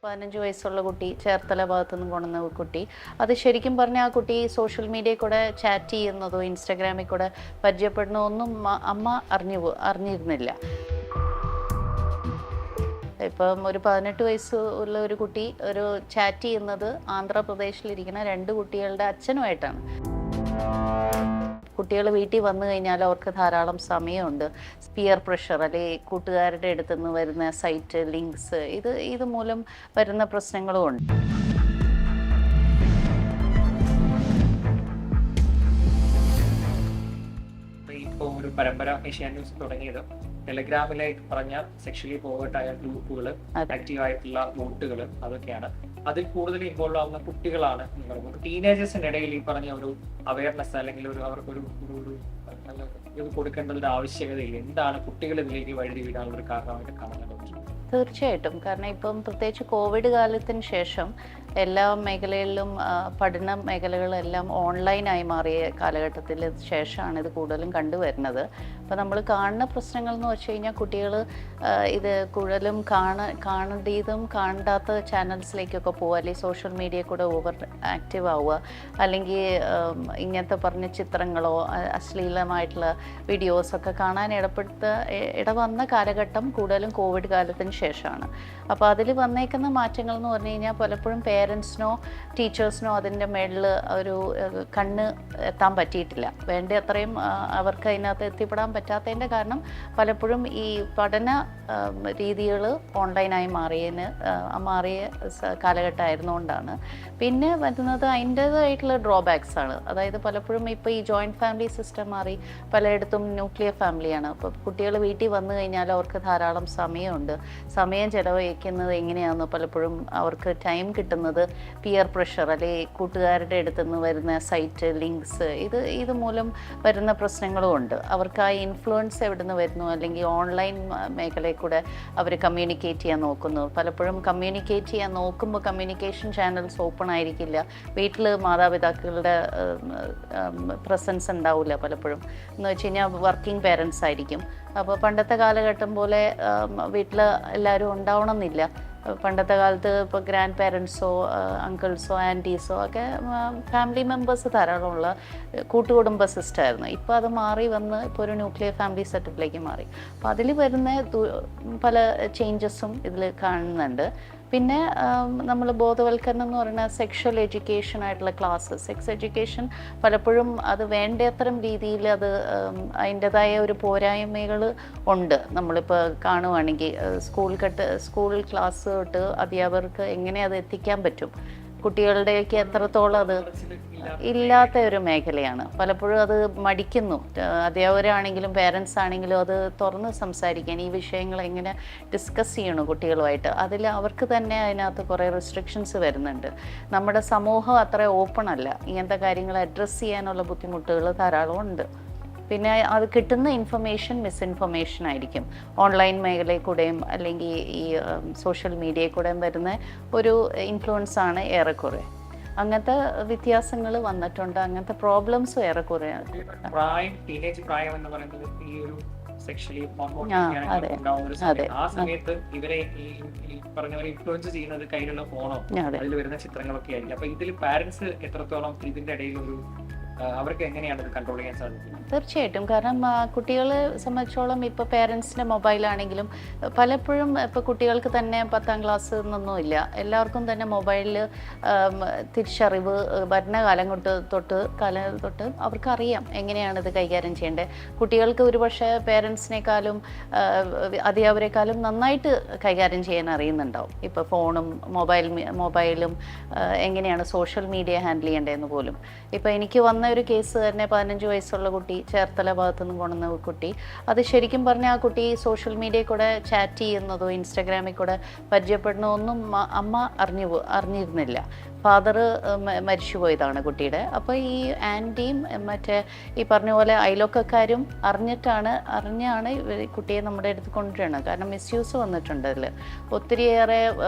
15 വയസ്സുള്ള കുട്ടി ചേർത്തല ഭാഗത്തു നിന്ന് കൊണ്ടുവന്ന കുട്ടി അത് ശരിക്കും പറഞ്ഞാൽ ആ കുട്ടി സോഷ്യൽ മീഡിയയിൽ കൂടെ ചാറ്റ് ചെയ്യുന്നതോ ഇൻസ്റ്റാഗ്രാമിൽ കൂടെ പരിചയപ്പെടുന്നതോ ഒന്നും അമ്മ അറിഞ്ഞിരുന്നില്ല. ഇപ്പം ഒരു 18 വയസ്സ് ഉള്ള ഒരു കുട്ടി ഒരു ചാറ്റ് ചെയ്യുന്നത് ആന്ധ്രാപ്രദേശിലിരിക്കുന്ന 2 കുട്ടികളുടെ അച്ഛനുമായിട്ടാണ്. കുട്ടികൾ വീട്ടിൽ വന്നു കഴിഞ്ഞാൽ അവർക്ക് ധാരാളം സമയമുണ്ട്. പിയർ പ്രഷർ അല്ലെങ്കിൽ കൂട്ടുകാരുടെ അടുത്ത് നിന്ന് വരുന്ന സൈറ്റ് ലിങ്ക്സ് ഇത് മൂലം വരുന്ന പ്രശ്നങ്ങളും ഉണ്ട്. ഇപ്പോൾ ഒരു പരമ്പര ഏഷ്യാൻ ന്യൂസ് തുടങ്ങിയത് ടെലഗ്രാമിലേക്ക് പറഞ്ഞ സെക്ഷലി ഫോർവേഡ് ഗ്രൂപ്പുകൾ, ആക്റ്റീവ് ആയിട്ടുള്ള ബോട്ടുകൾ, അതൊക്കെയാണ്. അതിൽ കൂടുതൽ ഇൻവോൾവ് ആവുന്ന കുട്ടികളാണ്. ടീനേജേഴ്സിന്റെ ഇടയിൽ ഈ പറഞ്ഞ ഒരു അവയർനെസ് അല്ലെങ്കിൽ അവർക്കൊരു ഇത് കൊടുക്കേണ്ടതിന്റെ ആവശ്യകതയില്ല. എന്താണ് കുട്ടികൾ ഇതിലേക്ക് വഴുതി വീഴാനുള്ള ഒരു കാരണമായിട്ട് കാണുന്നത്? തീർച്ചയായിട്ടും. കാരണം ഇപ്പം പ്രത്യേകിച്ച് കോവിഡ് കാലത്തിന് ശേഷം എല്ലാ മേഖലകളിലും പഠന മേഖലകളെല്ലാം ഓൺലൈനായി മാറിയ കാലഘട്ടത്തിൽ ശേഷമാണ് ഇത് കൂടുതലും കണ്ടുവരുന്നത്. അപ്പോൾ നമ്മൾ കാണുന്ന പ്രശ്നങ്ങൾ എന്ന് വെച്ച് കഴിഞ്ഞാൽ കുട്ടികൾ ഇത് കൂടുതലും കാണേണ്ടതും കാണാത്ത ചാനൽസിലേക്കൊക്കെ പോവുക, അല്ലെങ്കിൽ സോഷ്യൽ മീഡിയയിൽ കൂടെ ഓവർ ആക്റ്റീവ് ആവുക, അല്ലെങ്കിൽ ഇങ്ങനത്തെ പറഞ്ഞ ചിത്രങ്ങളോ അശ്ലീലമായിട്ടുള്ള വീഡിയോസൊക്കെ കാണാൻ ഇടവന്ന കാലഘട്ടം കൂടുതലും കോവിഡ് കാലത്തിന് ശേഷമാണ്. അപ്പോൾ അതിൽ വന്നേക്കുന്ന മാറ്റങ്ങൾ എന്ന് പറഞ്ഞു കഴിഞ്ഞാൽ പലപ്പോഴും പേരൻസിനോ ടീച്ചേഴ്സിനോ അതിൻ്റെ മേളിൽ ഒരു കണ്ണ് എത്താൻ പറ്റിയിട്ടില്ല. വേണ്ട അത്രയും അവർക്ക് അതിനകത്ത് എത്തിപ്പെടാൻ പറ്റാത്തതിൻ്റെ കാരണം പലപ്പോഴും ഈ പഠന രീതികൾ ഓൺലൈനായി മാറിയ കാലഘട്ടമായിരുന്നുകൊണ്ടാണ്. പിന്നെ വരുന്നത് അതിൻ്റേതായിട്ടുള്ള ഡ്രോബാക്സ് ആണ്. അതായത് പലപ്പോഴും ഇപ്പോൾ ഈ ജോയിൻറ്റ് ഫാമിലി സിസ്റ്റം മാറി പലയിടത്തും ന്യൂക്ലിയർ ഫാമിലിയാണ്. അപ്പോൾ കുട്ടികൾ വീട്ടിൽ വന്നു കഴിഞ്ഞാൽ അവർക്ക് ധാരാളം സമയമുണ്ട്. സമയം ചിലവഴിക്കുന്നത് എങ്ങനെയാണെന്ന് പലപ്പോഴും അവർക്ക് ടൈം കിട്ടുന്നത് പിയർ പ്രഷർ അല്ലെങ്കിൽ കൂട്ടുകാരുടെ അടുത്ത് നിന്ന് വരുന്ന സൈറ്റ് ലിങ്ക്സ് ഇത് മൂലം വരുന്ന പ്രശ്നങ്ങളും ഉണ്ട്. അവർക്ക് ആ ഇൻഫ്ലുവൻസ് എവിടെ നിന്ന് വരുന്നു, അല്ലെങ്കിൽ ഓൺലൈൻ മേഖലയിൽ കൂടെ അവർ കമ്മ്യൂണിക്കേറ്റ് ചെയ്യാൻ നോക്കുന്നു. പലപ്പോഴും കമ്മ്യൂണിക്കേറ്റ് ചെയ്യാൻ നോക്കുമ്പോൾ കമ്മ്യൂണിക്കേഷൻ ചാനൽസ് ഓപ്പൺ ആയിരിക്കില്ല. വീട്ടിൽ മാതാപിതാക്കളുടെ പ്രസൻസ് ഉണ്ടാവില്ല. പലപ്പോഴും എന്ന് വെച്ച് കഴിഞ്ഞാൽ വർക്കിംഗ് പേരൻസ് ആയിരിക്കും. അപ്പോൾ പണ്ടത്തെ കാലഘട്ടം പോലെ വീട്ടിൽ എല്ലാവരും ഉണ്ടാവണമെന്നില്ല. പണ്ടത്തെ കാലത്ത് ഇപ്പോൾ ഗ്രാൻഡ് പേരൻസോ അങ്കിൾസോ ആൻറ്റീസോ ഒക്കെ ഫാമിലി മെമ്പേഴ്സ് ധാരാളമുള്ള കൂട്ടുകുടുംബ സിസ്റ്റമായിരുന്നു. ഇപ്പോൾ അത് മാറി വന്ന് ഇപ്പോൾ ഒരു ന്യൂക്ലിയർ ഫാമിലി സെറ്റപ്പിലേക്ക് മാറി. അപ്പോൾ അതിൽ വരുന്ന പല ചേഞ്ചസും ഇതിൽ കാണുന്നുണ്ട്. പിന്നെ നമ്മൾ ബോധവൽക്കരണം എന്ന് പറയുന്നത് സെക്ഷൽ എഡ്യൂക്കേഷൻ ആയിട്ടുള്ള ക്ലാസ്സസ്, സെക്സ് എഡ്യൂക്കേഷൻ പലപ്പോഴും അത് വേണ്ടത്രയും രീതിയിൽ അത് അതിൻ്റെതായ ഒരു പോരായ്മകൾ ഉണ്ട്. നമ്മളിപ്പോൾ കാണുവാണെങ്കിൽ സ്കൂൾ ക്ലാസ് തൊട്ട് അധ്യാപകർക്ക് എങ്ങനെ അത് എത്തിക്കാൻ പറ്റും, കുട്ടികളുടെയൊക്കെ എത്രത്തോളം അത് ഇല്ലാത്ത ഒരു മേഖലയാണ്. പലപ്പോഴും അത് മടിക്കുന്നു. അധ്യാപകരാണെങ്കിലും പേരൻസ് ആണെങ്കിലും അത് തുറന്ന് സംസാരിക്കാൻ, ഈ വിഷയങ്ങൾ എങ്ങനെ ഡിസ്കസ് ചെയ്യണം കുട്ടികളുമായിട്ട്, അതിൽ അവർക്ക് തന്നെ അതിനകത്ത് കുറേ റെസ്ട്രിക്ഷൻസ് വരുന്നുണ്ട്. നമ്മുടെ സമൂഹം അത്ര ഓപ്പൺ അല്ല. ഇങ്ങനത്തെ കാര്യങ്ങൾ അഡ്രസ്സ് ചെയ്യാനുള്ള ബുദ്ധിമുട്ടുകൾ ധാരാളം ഉണ്ട്. പിന്നെ അത് കിട്ടുന്ന ഇൻഫർമേഷൻ മിസ്ഇൻഫർമേഷൻ ആയിരിക്കും. ഓൺലൈൻ മേഖലയിൽ കൂടെയും അല്ലെങ്കിൽ ഈ സോഷ്യൽ മീഡിയയിൽ കൂടെയും വരുന്ന ഒരു ഇൻഫ്ലുവൻസ് ആണ് ഏറെക്കുറെ. അങ്ങനത്തെ വ്യത്യാസങ്ങൾ വന്നിട്ടുണ്ട്. അങ്ങനത്തെ പ്രോബ്ലംസും ഏറെക്കുറെ പ്രായം എന്ന് പറയുന്നത് ഈ ഒരു സെക്ഷലി ആ സമയത്ത് ഇവരെ ഈ പറഞ്ഞവരെ ഇൻഫ്ലുവൻസ് ചെയ്യുന്നത് കയ്യിലുള്ള ഫോണോ അതിൽ വരുന്ന ചിത്രങ്ങളൊക്കെ ആയിരിക്കും. അപ്പൊ ഇതിൽ പാരന്റ്സ് എത്രത്തോളം ഇതിന്റെ ഇടയിൽ അവർക്ക് എങ്ങനെയാണ് ഇത് കൺട്രോൾ ചെയ്യാൻ സാധിക്കുന്നത്? തീർച്ചയായിട്ടും. കാരണം കുട്ടികളെ സംബന്ധിച്ചോളം ഇപ്പോൾ പേരൻസിൻ്റെ മൊബൈലാണെങ്കിലും പലപ്പോഴും ഇപ്പോൾ കുട്ടികൾക്ക് തന്നെ 10ാം ക്ലാസ് എന്നൊന്നുമില്ല, എല്ലാവർക്കും തന്നെ മൊബൈലിൽ തിരിച്ചറിവ് വരുന്ന കാലം തൊട്ട് അവർക്കറിയാം എങ്ങനെയാണ് ഇത് കൈകാര്യം ചെയ്യേണ്ടത്. കുട്ടികൾക്ക് ഒരുപക്ഷെ പേരൻസിനേക്കാളും അധ്യാപകരെക്കാളും നന്നായിട്ട് കൈകാര്യം ചെയ്യാൻ അറിയുന്നുണ്ടാവും. ഇപ്പോൾ ഫോണും മൊബൈലും എങ്ങനെയാണ് സോഷ്യൽ മീഡിയ ഹാൻഡിൽ ചെയ്യേണ്ടതെന്ന് പോലും. ഇപ്പോൾ എനിക്ക് വന്ന ഒരു കേസ് തന്നെ 15 വയസ്സുള്ള കുട്ടി ചേർത്തല ഭാഗത്തു നിന്ന് കൊണ്ടുവന്ന കുട്ടി അത് ശരിക്കും പറഞ്ഞാൽ ആ കുട്ടി സോഷ്യൽ മീഡിയയിൽ കൂടെ ചാറ്റ് ചെയ്യുന്നതോ ഇൻസ്റ്റാഗ്രാമിൽ കൂടെ പരിചയപ്പെടുന്നതോ ഒന്നും അമ്മ അറിഞ്ഞിരുന്നില്ല. ഫാദർ മരിച്ചുപോയതാണ് കുട്ടിയുടെ. അപ്പോൾ ഈ ആൻറ്റിയും മറ്റേ ഈ പറഞ്ഞ പോലെ അയൽവക്കക്കാരും അറിഞ്ഞാണ് കുട്ടിയെ നമ്മുടെ അടുത്ത് കൊണ്ടുവരുന്നത്. കാരണം മിസ്യൂസ് വന്നിട്ടുണ്ട് അതിൽ. ഒത്തിരിയേറെ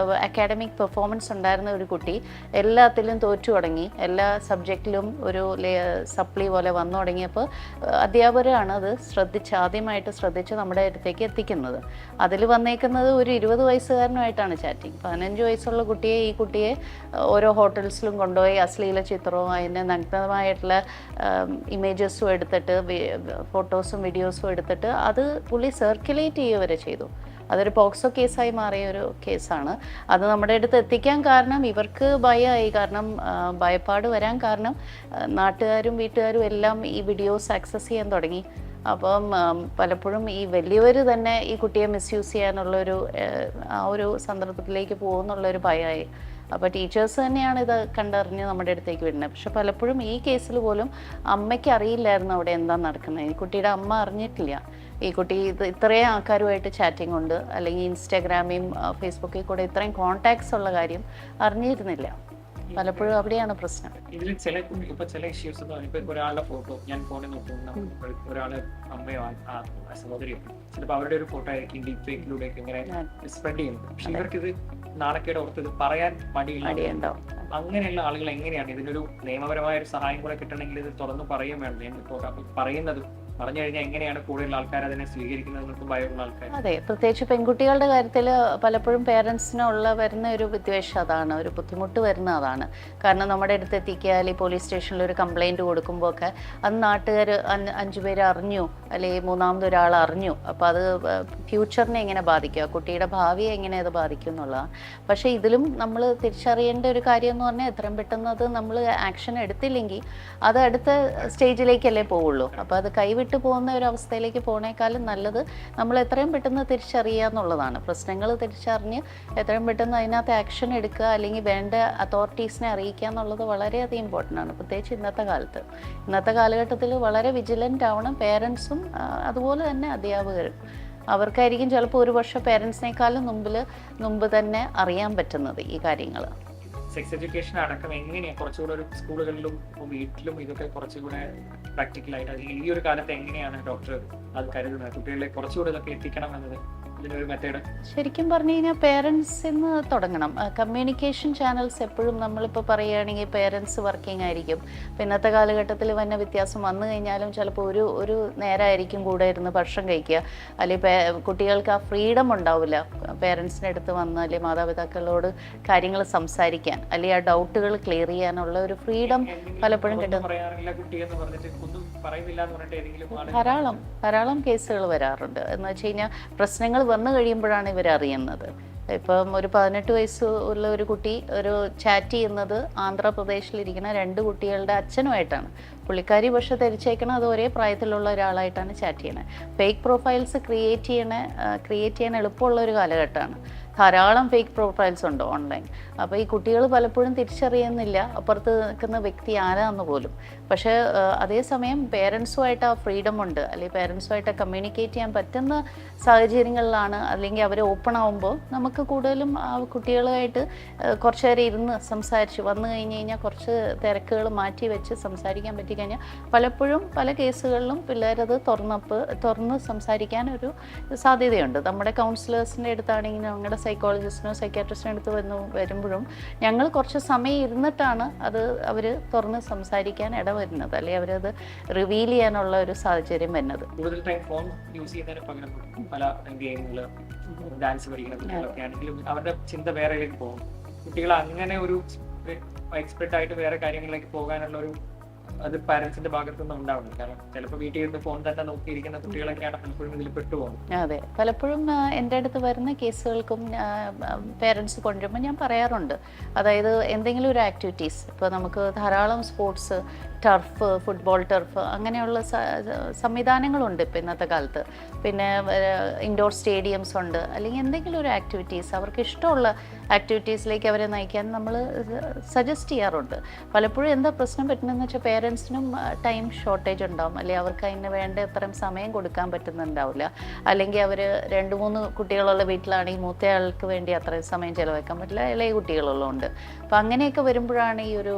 അക്കാഡമിക് പെർഫോമൻസ് ഉണ്ടായിരുന്ന ഒരു കുട്ടി എല്ലാത്തിലും തോറ്റു തുടങ്ങി, എല്ലാ സബ്ജക്റ്റിലും ഒരു സപ്ലി പോലെ വന്നു തുടങ്ങിയപ്പോൾ അധ്യാപകരാണ് അത് ആദ്യമായിട്ട് ശ്രദ്ധിച്ച് നമ്മുടെ അടുത്തേക്ക് എത്തിക്കുന്നത്. അതിൽ വന്നേക്കുന്നത് ഒരു 20 വയസ്സുകാരനുമായിട്ടാണ് ചാറ്റിങ്. 15 വയസ്സുള്ള ഈ കുട്ടിയെ ഓരോ ഹോട്ടൽസിലും കൊണ്ടുപോയി അശ്ലീല ചിത്രവും അതിൻ്റെ നഗ്നമായിട്ടുള്ള ഇമേജസും എടുത്തിട്ട് ഫോട്ടോസും വീഡിയോസും എടുത്തിട്ട് അത് പുള്ളി സർക്കുലേറ്റ് ചെയ്യുക വരെ ചെയ്തു. അതൊരു പോക്സോ കേസായി മാറിയ ഒരു കേസാണ്. അത് നമ്മുടെ അടുത്ത് എത്തിക്കാൻ കാരണം ഇവർക്ക് ഭയമായി. കാരണം ഭയപ്പാട് വരാൻ കാരണം നാട്ടുകാരും വീട്ടുകാരും എല്ലാം ഈ വീഡിയോസ് ആക്സസ് ചെയ്യാൻ തുടങ്ങി. അപ്പം പലപ്പോഴും ഈ വലിയവർ തന്നെ ഈ കുട്ടിയെ മിസ്യൂസ് ചെയ്യാനുള്ളൊരു ആ ഒരു സന്ദർഭത്തിലേക്ക് പോകുന്നുള്ളൊരു ഭയമായി. അപ്പോൾ ടീച്ചേഴ്സ് തന്നെയാണ് ഇത് കണ്ടറിഞ്ഞ് നമ്മുടെ അടുത്തേക്ക് വരുന്നത്. പക്ഷെ പലപ്പോഴും ഈ കേസിൽ പോലും അമ്മയ്ക്ക് അറിയില്ലായിരുന്നു അവിടെ എന്താ നടക്കുന്നത്. ഈ കുട്ടിയുടെ അമ്മ അറിഞ്ഞിട്ടില്ല ഈ കുട്ടി ഇത്രയും ആൾക്കാരുമായിട്ട് ചാറ്റിംഗ് ഉണ്ട്, അല്ലെങ്കിൽ ഇൻസ്റ്റാഗ്രാമിലും ഫേസ്ബുക്കിൽ കൂടെ ഇത്രയും കോൺടാക്ട്സ് ഉള്ള കാര്യം അറിഞ്ഞിരുന്നില്ല. പലപ്പോഴും അവിടെയാണ് പ്രശ്നം. ഇതിൽ ചില ഇഷ്യൂസ് ഇപ്പൊ ഒരാളുടെ ഫോട്ടോ ഞാൻ ഫോണിൽ നോക്കുന്നു, ഒരാള് അമ്മയോ സഹോദരിയോ ചിലപ്പോൾ അവരുടെ ഒരു ഫോട്ടോ ആയിരിക്കും ഡീപ് ഫേക്കിലൂടെ ഇങ്ങനെ സ്പ്രെഡ് ചെയ്യുന്നത്. പക്ഷെ ഇവർക്ക് ഇത് നാണക്കേട് ഓർത്ത് ഇത് പറയാൻ മടിയുണ്ടാവും. അങ്ങനെയുള്ള ആളുകൾ എങ്ങനെയാണ് ഇതിനൊരു നിയമപരമായ ഒരു സഹായം കൂടെ കിട്ടണമെങ്കിൽ ഇത് തുറന്ന് പറയും വേണ്ടത്. പറയുന്നതും പറഞ്ഞു കഴിഞ്ഞാൽ എങ്ങനെയാണ് കൂടുതൽ ആൾക്കാർ അതിനെ സ്വീകരിക്കുന്നത് ഭയമുള്ള ആൾക്കാർ? അതെ, പ്രത്യേകിച്ച് പെൺകുട്ടികളുടെ കാര്യത്തിൽ പലപ്പോഴും പേരൻസിനുള്ള വരുന്ന ഒരു വിദ്വേഷം അതാണ്, ഒരു ബുദ്ധിമുട്ട് വരുന്ന അതാണ്. കാരണം നമ്മുടെ അടുത്ത് എത്തിക്കുക, അല്ലെങ്കിൽ പോലീസ് സ്റ്റേഷനിൽ ഒരു കംപ്ലൈൻറ്റ് കൊടുക്കുമ്പോൾ ഒക്കെ അത് നാട്ടുകാർ 5 പേര് അറിഞ്ഞു, അല്ലെങ്കിൽ മൂന്നാമതൊരാൾ അറിഞ്ഞു. അപ്പോൾ അത് ഫ്യൂച്ചറിനെ എങ്ങനെ ബാധിക്കുക, കുട്ടിയുടെ ഭാവിയെ എങ്ങനെ അത് ബാധിക്കും എന്നുള്ളതാണ്. പക്ഷേ ഇതിലും നമ്മൾ തിരിച്ചറിയേണ്ട ഒരു കാര്യം എന്ന് പറഞ്ഞാൽ എത്രയും പെട്ടെന്ന് അത് നമ്മൾ ആക്ഷൻ എടുത്തില്ലെങ്കിൽ അത് അടുത്ത സ്റ്റേജിലേക്കല്ലേ പോവുള്ളൂ. അപ്പോൾ അത് കൈവിട്ട് പോകുന്ന ഒരു അവസ്ഥയിലേക്ക് പോണേക്കാളും നല്ലത് നമ്മൾ എത്രയും പെട്ടെന്ന് തിരിച്ചറിയുക എന്നുള്ളതാണ്. പ്രശ്നങ്ങൾ തിരിച്ചറിഞ്ഞ് എത്രയും പെട്ടെന്ന് അതിനകത്ത് ആക്ഷൻ എടുക്കുക, അല്ലെങ്കിൽ വേണ്ട അതോറിറ്റീസിനെ അറിയിക്കുക എന്നുള്ളത് വളരെയധികം ഇമ്പോർട്ടൻ്റ് ആണ്. പ്രത്യേകിച്ച് ഇന്നത്തെ കാലഘട്ടത്തിൽ വളരെ വിജിലൻ്റ് ആവണം പേരൻസും, അതുപോലെ തന്നെ അധ്യാപകരും. അവർക്കായിരിക്കും ചിലപ്പോൾ ഒരു വർഷം പേരൻസിനേക്കാളും മുമ്പ് തന്നെ അറിയാൻ പറ്റുന്നത് ഈ കാര്യങ്ങൾ. സെക്സ് എഡ്യൂക്കേഷൻ അടക്കം എങ്ങനെയാണ് കുറച്ചുകൂടെ ഒരു സ്കൂളുകളിലും വീട്ടിലും ഇതൊക്കെ കുറച്ചുകൂടെ പ്രാക്ടിക്കലായിട്ട് അല്ലെങ്കിൽ ഈ ഒരു കാലത്ത് എങ്ങനെയാണ് ഡോക്ടർ അത് കരുതുന്നത്? കുട്ടികളെ കുറച്ചുകൂടെ ഇതൊക്കെ എത്തിക്കണം എന്നത് ഇതിനൊരു മെത്തേഡ് ശരിക്കും പറഞ്ഞു കഴിഞ്ഞാൽ പേരൻസിൽ നിന്ന് തുടങ്ങണം. കമ്മ്യൂണിക്കേഷൻ ചാനൽസ് എപ്പോഴും നമ്മളിപ്പോൾ പറയുകയാണെങ്കിൽ പേരൻസ് വർക്കിംഗ് ആയിരിക്കും. ഇന്നത്തെ കാലഘട്ടത്തിൽ വന്ന വ്യത്യാസം വന്നു കഴിഞ്ഞാലും ചിലപ്പോൾ ഒരു നേരമായിരിക്കും കൂടെ ഇരുന്ന് ഭക്ഷണം കഴിക്കുക, അല്ലെങ്കിൽ കുട്ടികൾക്ക് ആ ഫ്രീഡം ഉണ്ടാവില്ല പേരൻസിൻ്റെ അടുത്ത് വന്ന് അല്ലെങ്കിൽ മാതാപിതാക്കളോട് കാര്യങ്ങൾ സംസാരിക്കാൻ, അല്ലെങ്കിൽ ആ ഡൗട്ടുകൾ ക്ലിയർ ചെയ്യാനുള്ള ഒരു ഫ്രീഡം പലപ്പോഴും കിട്ടും. ധാരാളം കേസുകൾ വരാറുണ്ട്. എന്ന് വെച്ച് കഴിഞ്ഞാൽ പ്രശ്നങ്ങൾ വന്നു കഴിയുമ്പോഴാണ് ഇവരറിയുന്നത്. ഇപ്പം ഒരു 18 വയസ്സ് ഉള്ള ഒരു കുട്ടി ഒരു ചാറ്റ് ചെയ്യുന്നത് ആന്ധ്രാപ്രദേശിലിരിക്കുന്ന 2 കുട്ടികളുടെ അച്ഛനുമായിട്ടാണ്. പുള്ളിക്കാരി പക്ഷെ ധരിച്ചേക്കണം അത് ഒരേ പ്രായത്തിലുള്ള ഒരാളായിട്ടാണ് ചാറ്റ് ചെയ്യണത്. ഫേക്ക് പ്രൊഫൈൽസ് ക്രിയേറ്റ് ചെയ്യാൻ എളുപ്പമുള്ള ഒരു കാലഘട്ടമാണ്. ധാരാളം ഫേക്ക് പ്രൊഫൈൽസ് ഉണ്ട് ഓൺലൈൻ. അപ്പോൾ ഈ കുട്ടികൾ പലപ്പോഴും തിരിച്ചറിയുന്നില്ല അപ്പുറത്ത് നിൽക്കുന്ന വ്യക്തി ആരാന്ന് പോലും. പക്ഷേ അതേസമയം പേരൻസുമായിട്ട് ആ ഫ്രീഡം ഉണ്ട്, അല്ലെങ്കിൽ പേരൻസുമായിട്ട് കമ്മ്യൂണിക്കേറ്റ് ചെയ്യാൻ പറ്റുന്ന സാഹചര്യങ്ങളിലാണ്, അല്ലെങ്കിൽ അവർ ഓപ്പൺ ആകുമ്പോൾ നമുക്ക് കൂടുതലും ആ കുട്ടികളുമായിട്ട് കുറച്ച് നേരം ഇരുന്ന് സംസാരിച്ച് വന്നു കഴിഞ്ഞാൽ കുറച്ച് തിരക്കുകൾ മാറ്റി വെച്ച് സംസാരിക്കാൻ പറ്റിക്കഴിഞ്ഞാൽ പലപ്പോഴും പല കേസുകളിലും പിള്ളേരത് തുറന്ന് സംസാരിക്കാൻ ഒരു സാധ്യതയുണ്ട്. നമ്മുടെ കൗൺസിലേഴ്സിൻ്റെ അടുത്താണെങ്കിലും ഞങ്ങളുടെ സൈക്കോളജിസ്റ്റിനോ സൈക്യാട്രിസ്റ്റിനോ അടുത്ത് വരുമ്പോഴും ഞങ്ങൾ കുറച്ച് സമയം ഇരുന്നിട്ടാണ് അവർ തുറന്ന് സംസാരിക്കാൻ ഇടവരുന്നത്, അല്ലെങ്കിൽ അവരത് റിവീൽ ചെയ്യാനുള്ള ഒരു സാഹചര്യം വരുന്നത്. കൂടുതൽ ടൈം ഫോൺ യൂസ് ചെയ്യുന്നതിന് പകരം പല ഗെയിമുകൾ, ഡാൻസ് പഠിക്കുന്ന കുട്ടികളൊക്കെ ആണെങ്കിലും അവരുടെ ചിന്ത വേറെയിലേക്ക് പോകും. കുട്ടികൾ അങ്ങനെ ഒരു എക്സ്പെർട്ട് ആയിട്ട് വേറെ കാര്യങ്ങളിലേക്ക് പോകാനുള്ള ഒരു അത് പാരന്റ്സിന്റെ ഭാഗത്തുനിന്ന് ഉണ്ടാവുന്നു. കാരണം ചിലപ്പോൾ വീട്ടിൽ ഇരുന്ന് ഫോൺ തന്നെ നോക്കിയിരിക്കുന്ന കുട്ടികളൊക്കെയാണ് പലപ്പോഴും ഇതിൽ പെട്ടുപോകുന്നത്. അതെ, പലപ്പോഴും എൻ്റെ അടുത്ത് വരുന്ന കേസുകൾക്കും പേരൻസ് കൊണ്ടുവരുമ്പോൾ ഞാൻ പറയാറുണ്ട്, അതായത് എന്തെങ്കിലും ഒരു ആക്ടിവിറ്റീസ്, ഇപ്പോൾ നമുക്ക് ധാരാളം സ്പോർട്സ്, ടർഫ്, ഫുട്ബോൾ ടർഫ് അങ്ങനെയുള്ള സംവിധാനങ്ങളുണ്ട് ഇപ്പോൾ ഇന്നത്തെ കാലത്ത്. പിന്നെ ഇൻഡോർ സ്റ്റേഡിയംസ് ഉണ്ട്, അല്ലെങ്കിൽ എന്തെങ്കിലും ഒരു ആക്ടിവിറ്റീസ് അവർക്ക് ഇഷ്ടമുള്ള ആക്ടിവിറ്റീസിലേക്ക് അവരെ നയിക്കാൻ നമ്മൾ സജസ്റ്റ് ചെയ്യാറുണ്ട്. പലപ്പോഴും എന്താ പ്രശ്നം പറ്റുന്നതെന്ന് വെച്ചാൽ പേരൻസിനും ടൈം ഷോർട്ടേജ് ഉണ്ടാവും, അല്ലെങ്കിൽ അവർക്ക് അതിന് വേണ്ട അത്രയും സമയം കൊടുക്കാൻ പറ്റുന്നുണ്ടാവില്ല, അല്ലെങ്കിൽ അവർ 2-3 കുട്ടികളുള്ള വീട്ടിലാണെങ്കിൽ മൂത്തയാൾക്ക് വേണ്ടി അത്രയും സമയം ചിലവഴിക്കാൻ പറ്റില്ല, ഇളയ കുട്ടികളുള്ളതുകൊണ്ട്. അപ്പം അങ്ങനെയൊക്കെ വരുമ്പോഴാണ് ഈ ഒരു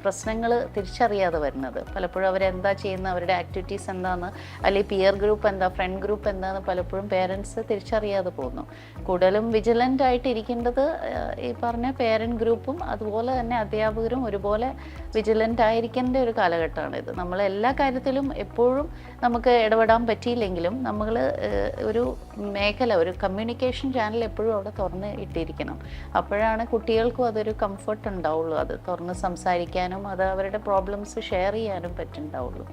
പ്രശ്നങ്ങൾ തിരിച്ചറിയാതെ വരുന്നത്. പലപ്പോഴും അവരെന്താ ചെയ്യുന്നത്, അവരുടെ ആക്ടിവിറ്റീസ് എന്താണെന്ന്, അല്ലെങ്കിൽ പിയർ ഗ്രൂപ്പ് എന്താ, ഫ്രണ്ട് ഗ്രൂപ്പ് എന്താണെന്ന് പലപ്പോഴും പേരൻസ് തിരിച്ചറിയാതെ പോകുന്നു. കൂടുതലും വിജിലൻ്റ് ആയിട്ട് ഇരിക്കേണ്ടത് ഈ പറഞ്ഞ പേരൻറ്റ് ഗ്രൂപ്പും അതുപോലെ തന്നെ അധ്യാപകരും ഒരുപോലെ വിജിലൻ്റ് ആയിരിക്കേണ്ട ഒരു കാലഘട്ടമാണിത്. നമ്മൾ എല്ലാ കാര്യത്തിലും എപ്പോഴും നമുക്ക് ഇടപെടാൻ പറ്റിയില്ലെങ്കിലും നമ്മൾ ഒരു മേഖല, ഒരു കമ്മ്യൂണിക്കേഷൻ ചാനൽ എപ്പോഴും അവിടെ തുറന്ന് ഇട്ടിരിക്കണം. അപ്പോഴാണ് കുട്ടികൾക്കും അതൊരു കംഫർട്ട് ഉണ്ടാവുള്ളൂ, അത് തുറന്ന് സംസാരിക്കാനും അത് അവരുടെ പ്രോബ്ലംസ് ഷെയർ ചെയ്യാനും പറ്റുന്നുണ്ടാവുള്ളൂ.